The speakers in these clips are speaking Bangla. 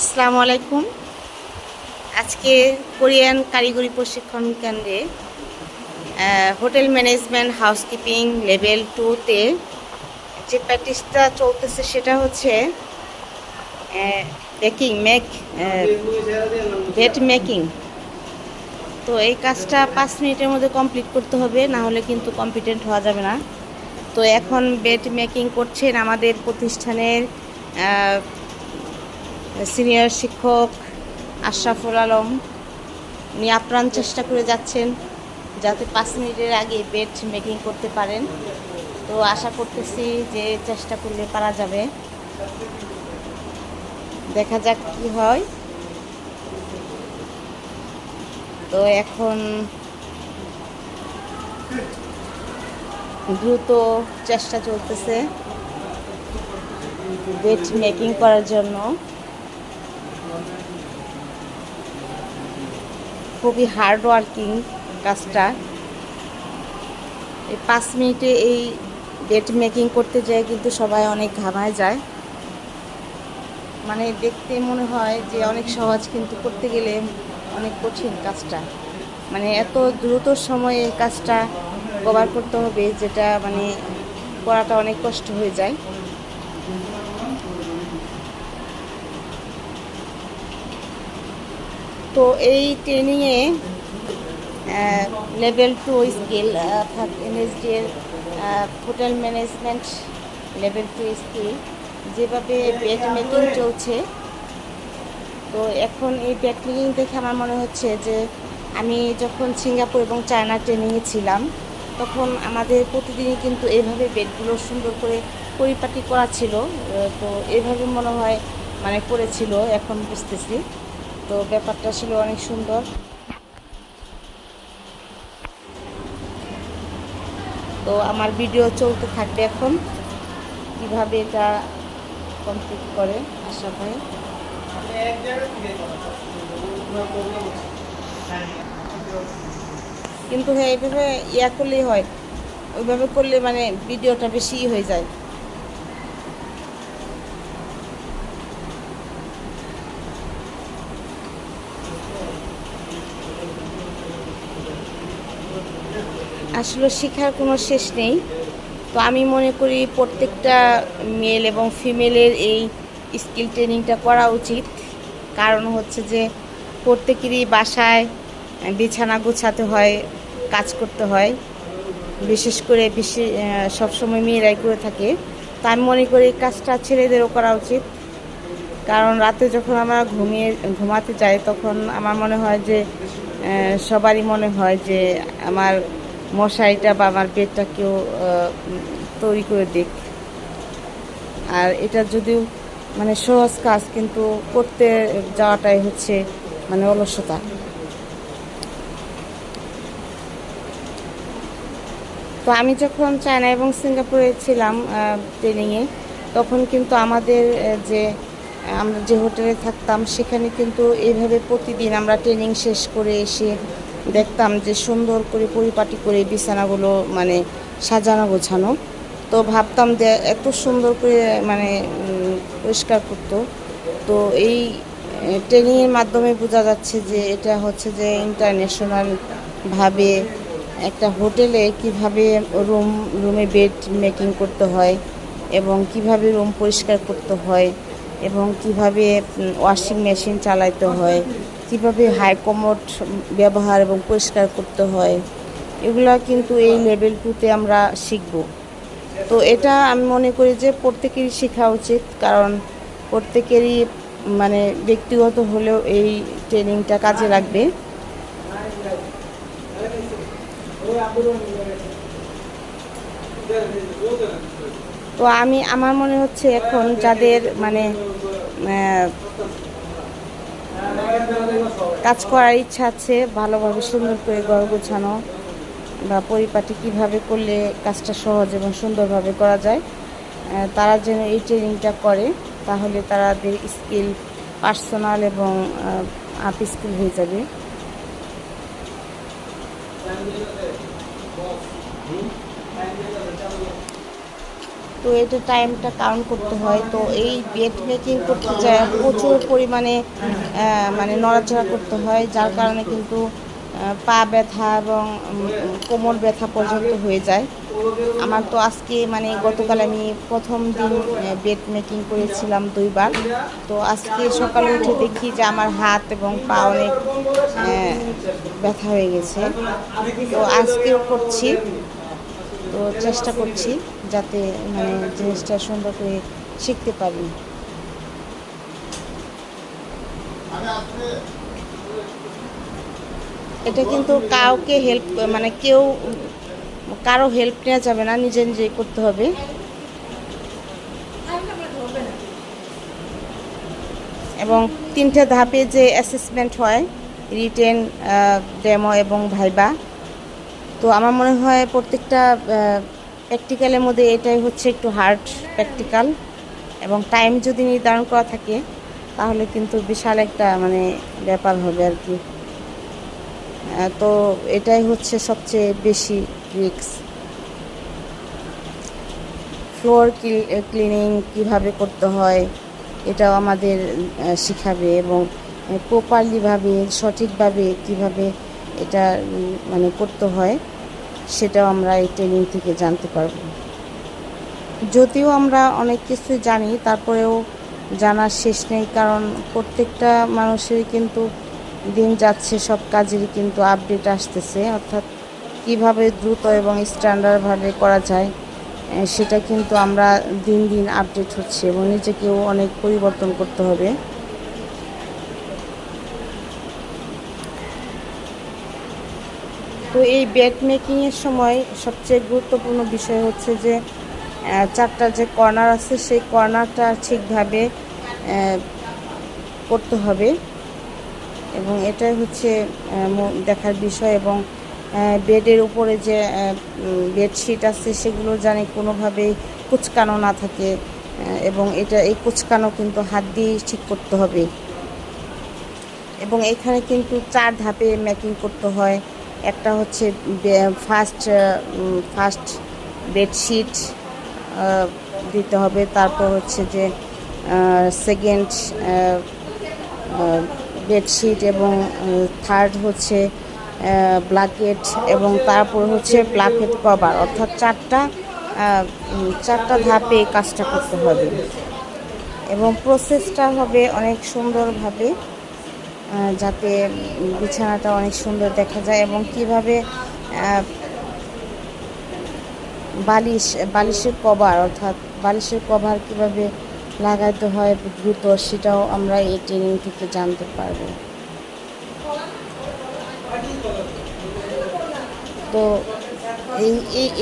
আসসালামু আলাইকুম। আজকে কোরিয়ান কারিগরি প্রশিক্ষণ কেন্দ্রে হোটেল ম্যানেজমেন্ট হাউসকিপিং লেভেল 2-তে যে প্র্যাকটিসটা চলতেছে সেটা হচ্ছে বেকিং বেড মেকিং। তো এই কাজটা 5 মিনিটের মধ্যে কমপ্লিট করতে হবে, না হলে কিন্তু কম্পিটেন্ট হওয়া যাবে না। তো এখন বেড মেকিং করছেন আমাদের প্রতিষ্ঠানের সিনিয়র শিক্ষক আশরাফুল আলম। উনি আপ্রাণ চেষ্টা করে যাচ্ছেন যাতে 5 মিনিটের আগে বেড মেকিং করতে পারেন। তো আশা করতেছি যে চেষ্টা করলে পারা যাবে, দেখা যাক কি হয়। তো এখন দ্রুত চেষ্টা চলতেছে বেড মেকিং করার জন্য। খুবই হার্ড ওয়ার্কিং কাজটা। এই 5 মিনিটে এই বেড মেকিং করতে যায় কিন্তু সবাই অনেক ঘামায় যায়, মানে দেখতে মনে হয় যে অনেক সহজ, কিন্তু করতে গেলে অনেক কঠিন কাজটা। মানে এত দ্রুত সময়ে এই কাজটা কভার করতে হবে, যেটা মানে করাটা অনেক কষ্ট হয়ে যায়। তো এই ট্রেনিংয়ে লেভেল 2 স্কিল অর্থাৎ এনএসডি এর হোটেল ম্যানেজমেন্ট লেভেল 2 স্কিল যেভাবে বেড মেকিং চলছে। তো এখন এই বেড মেকিং দেখে আমার মনে হচ্ছে যে আমি যখন সিঙ্গাপুর এবং চায়না ট্রেনিংয়ে ছিলাম তখন আমাদের প্রতিদিনই কিন্তু এইভাবে বেডগুলো সুন্দর করে পরিপাটি করা ছিল। তো এইভাবে মনে হয় মানে করেছিল, এখন বুঝতেছি। তো ব্যাপারটা ছিল অনেক সুন্দর। তো আমার ভিডিও চলতে থাকবে এখন, কিভাবে এটা কমপ্লিট করে আশা ভাই। কিন্তু হ্যাঁ, এইভাবে করলেই হয়, ওইভাবে করলে মানে ভিডিওটা বেশি হয়ে যায়। আসলে শেখার কোনো শেষ নেই। তো আমি মনে করি প্রত্যেকটা মেল এবং ফিমেলের এই স্কিল ট্রেনিংটা করা উচিত। কারণ হচ্ছে যে প্রত্যেকেরই বাসায় বিছানা গোছাতে হয়, কাজ করতে হয়, বিশেষ করে সবসময় মেয়েরাই করে থাকে। তো আমি মনে করি এই কাজটা ছেলেদেরও করা উচিত। কারণ রাতে যখন আমরা ঘুমাতে যাই তখন আমার মনে হয় যে সবারই মনে হয় যে আমার মশারিটা বা আমার বেডটা কেউ তৈরি করে দিক। আর এটা যদিও মানে সহজ কাজ, কিন্তু করতে যাওয়াটাই হচ্ছে মানে অলসতা। তো আমি যখন চায়না এবং সিঙ্গাপুরে ছিলাম ট্রেনিংয়ে, তখন কিন্তু আমাদের আমরা যে হোটেলে থাকতাম সেখানে কিন্তু এইভাবে প্রতিদিন আমরা ট্রেনিং শেষ করে এসে দেখতাম যে সুন্দর করে পরিপাটি করে বিছানাগুলো মানে সাজানো গোছানো। তো ভাবতাম যে এত সুন্দর করে মানে পরিষ্কার করতো। তো এই ট্রেনিংয়ের মাধ্যমে বোঝা যাচ্ছে যে এটা হচ্ছে যে ইন্টারন্যাশনাল ভাবে একটা হোটেলে কিভাবে রুমে বেড মেকিং করতে হয়, এবং কিভাবে রুম পরিষ্কার করতে হয়, এবং কিভাবে ওয়াশিং মেশিন চালাতে হয়, কিভাবে হাই কমোড ব্যবহার এবং পরিষ্কার করতে হয়, এগুলা কিন্তু এই লেভেল 2-তে আমরা শিখব। তো এটা আমি মনে করি যে প্রত্যেকেরই শেখা উচিত, কারণ প্রত্যেকেরই মানে ব্যক্তিগত হলেও এই ট্রেনিংটা কাজে লাগবে। তো আমার মনে হচ্ছে এখন যাদের মানে কাজ করার ইচ্ছা আছে, ভালোভাবে সুন্দর করে ঘর গোছানো বা পরিপাটি কীভাবে করলে কাজটা সহজ এবং সুন্দরভাবে করা যায়, তারা যেন এই ট্রেনিংটা করে, তাহলে তাদের স্কিল পার্সোনাল এবং আপ স্কিল হয়ে যাবে। তো এটা টাইমটা কাউন্ট করতে হয়। তো এই বেড মেকিং করতে যায় প্রচুর পরিমাণে মানে নড়াচড়া করতে হয়, যার কারণে কিন্তু পা ব্যথা এবং কোমর ব্যথা পর্যন্ত হয়ে যায়। আমার তো আজকে মানে গতকাল আমি প্রথম দিন বেড মেকিং করেছিলাম 2 বার। তো আজকে সকালে উঠে দেখি যে আমার হাত এবং পা অনেক ব্যথা হয়ে গেছে। তো আজকেও করছি, তো চেষ্টা করছি যাতে মানে জিনিসটা সুন্দর করে শিখতে পারি। এটা কিন্তু কাউকে হেল্প মানে কারো হেল্প নেওয়া যাবে না, নিজে নিজেই করতে হবে। এবং 3টে ধাপে যে অ্যাসেসমেন্ট হয়, রিটেন, ডেমো এবং ভাইবা। তো আমার মনে হয় প্রত্যেকটা প্র্যাকটিক্যালের মধ্যে এটাই হচ্ছে একটু হার্ড প্র্যাকটিক্যাল, এবং টাইম যদি নির্ধারণ করা থাকে তাহলে কিন্তু বিশাল একটা মানে ব্যাপার হবে আর কি। তো এটাই হচ্ছে সবচেয়ে বেশি রিস্ক। ফ্লোর ক্লিনিং কিভাবে করতে হয় এটাও আমাদের শেখাবে, এবং প্রপারলিভাবে সঠিকভাবে কিভাবে এটা মানে করতে হয় সেটাও আমরা এই ট্রেনিং থেকে জানতে পারব। যদিও আমরা অনেক কিছু জানি, তারপরেও জানার শেষ নেই, কারণ প্রত্যেকটা মানুষেরই কিন্তু দিন যাচ্ছে, সব কাজেরই কিন্তু আপডেট আসতেছে, অর্থাৎ কিভাবে দ্রুত এবং স্ট্যান্ডার্ডভাবে করা যায় সেটা কিন্তু আমরা দিন দিন আপডেট হচ্ছে, এবং নিজেকেও অনেক পরিবর্তন করতে হবে। তো এই বেড মেকিংয়ের সময় সবচেয়ে গুরুত্বপূর্ণ বিষয় হচ্ছে যে 4টা যে কর্নার আছে সেই কর্নারটা ঠিকভাবে করতে হবে, এবং এটাই হচ্ছে দেখার বিষয়। এবং বেডের উপরে যে বেডশিট আছে সেগুলো জানি কোনোভাবেই কুচকানো না থাকে, এবং এই কুচকানো কিন্তু হাত দিয়েই ঠিক করতে হবে। এবং এখানে কিন্তু 4 ধাপে মেকিং করতে হয়। একটা হচ্ছে ফার্স্ট বেডশিট দিতে হবে, তারপর হচ্ছে যে সেকেন্ড বেডশিট, এবং থার্ড হচ্ছে ব্ল্যাঙ্কেট, এবং তারপর হচ্ছে ব্ল্যাঙ্কেট কভার, অর্থাৎ 4টা ধাপে কাজটা করতে হবে। এবং প্রসেসটা হবে অনেক সুন্দরভাবে, যাতে বিছানাটা অনেক সুন্দর দেখা যায়, এবং কিভাবে বালিশের কভার, অর্থাৎ বালিশের কভার কিভাবে লাগাইতে হয় দ্রুত, সেটাও আমরা এই ট্রেনিং থেকে জানতে পারবো। তো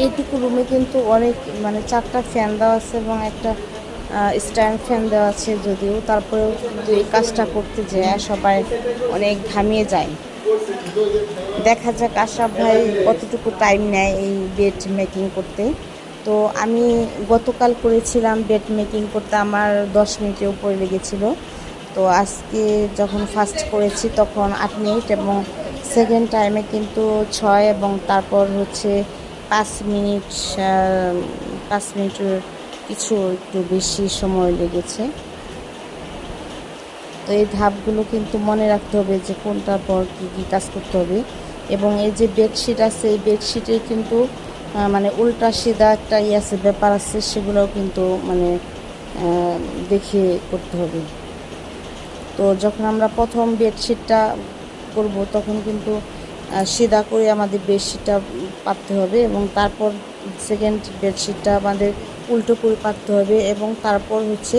এইটুকু রুমে কিন্তু অনেক মানে 4টা ফ্যান দেওয়া আছে এবং একটা স্ট্যান্ড ফ্যান দেওয়া আছে, যদিও তারপরেও কিন্তু এই কাজটা করতে যেয়ে সবাই অনেক ঘামিয়ে যায়। দেখা যাক আশরাফ ভাই কতটুকু টাইম নেয় এই বেড মেকিং করতে। তো আমি গতকাল করেছিলাম বেড মেকিং করতে, আমার 10 মিনিটের উপরে লেগেছিল। তো আজকে যখন ফার্স্ট করেছি তখন 8 মিনিট, এবং সেকেন্ড টাইমে কিন্তু 6, এবং তারপর হচ্ছে 5 মিনিটের কিছু একটু বেশি সময় লেগেছে। তো এই ধাপগুলো কিন্তু মনে রাখতে হবে যে কোনটার পর কী কী কাজ করতে হবে। এবং এই যে বেডশিট আছে, এই বেডশিটের কিন্তু মানে উল্টা সিধা একটা আছে, ব্যাপার আছে, সেগুলোও কিন্তু মানে দেখে করতে হবে। তো যখন আমরা প্রথম বেডশিটটা করব তখন কিন্তু সিধা করে আমাদের বেডশিটটা পাততে হবে, এবং তারপর সেকেন্ড বেডশিটটা আমাদের উল্টো করে পাততে হবে, এবং তারপর হচ্ছে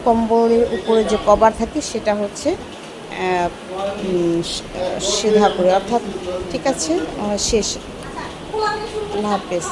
কম্বলের উপরে যে কভার থাকে সেটা হচ্ছে সিধা করে, অর্থাৎ ঠিক আছে। শেষ। আল্লাহ হাফেজ।